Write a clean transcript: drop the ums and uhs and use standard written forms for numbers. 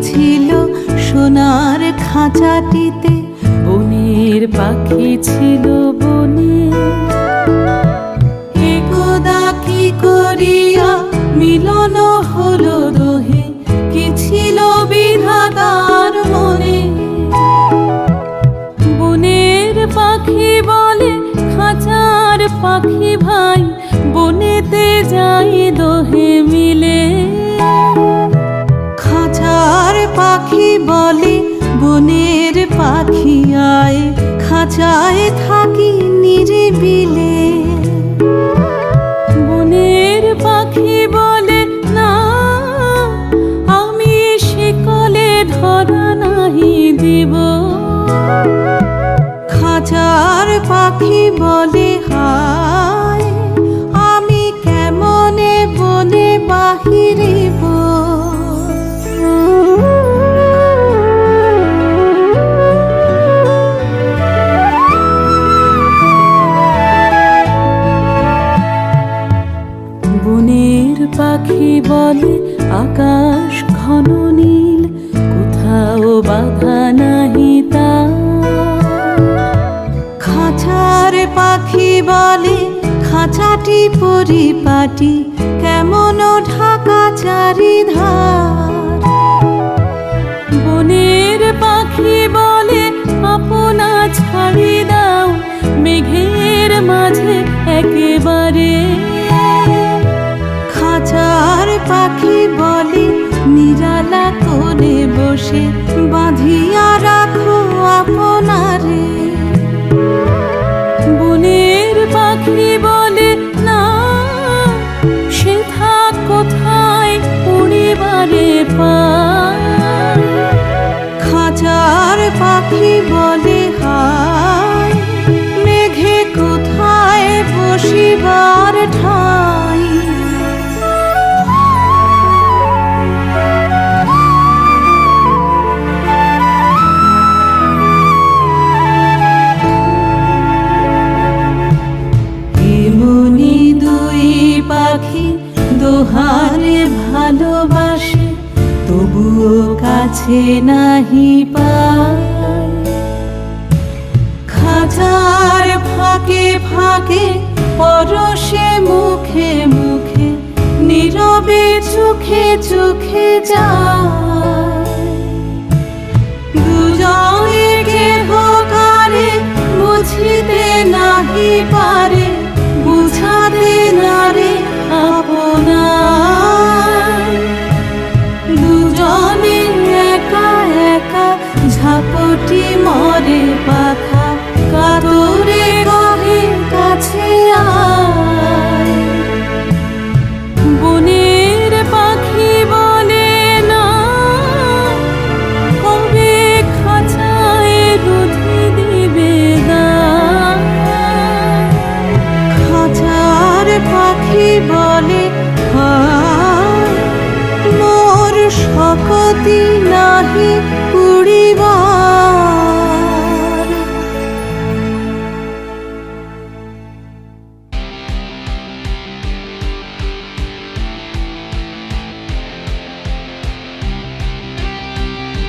ছিল সোনার খাঁচাটিতে, বনের পাখি ছিল বনে। একদা কি করিয়া মিলন হলো দোহে, কি ছিল বিধাতার মনে। বনের পাখি বলে খাঁচার পাখি ভাই, বনেতে যাই দোহে মিলে। খাঁচার পাখি বলে বনের পাখি আয়, খাঁচায় থাকি নিরিবিলে। বনের পাখি বলে না, আমি শিকলে ধরা নাহি দিব। খাঁচার পাখি বলে হায়, আমি কেমনে বনে বাহিরিব। বনের পাখি বলে আকাশ ঘন নীল, কোথাও বাধা নাহি তার। খাঁচার পাখি বলে খাঁচাটি পরিপাটি, কেমন ঢাকা চারিধার। বনের পাখি বলে আপনা ছাড়ি দাও, মেঘের মাঝে একেবারে। খাঁচার পাখি বলে নিরালা কোণে বসে, বাঁধিয়া রাখো আপনারে। বনের পাখি বলে না, সে থাক কোথায় পরিবারে পায়। খাঁচার পাখি বলে হায়, মেঘে কোথায় বসিবার ঠাই। এমনি দুই পাখি দোহারে ভালোবাসে, তবুও কাছে নাহি পায়। খাঁচার ফাঁকে ফাঁকে পরশে মুখে মুখে, নীরবে চোখে চোখে যায়।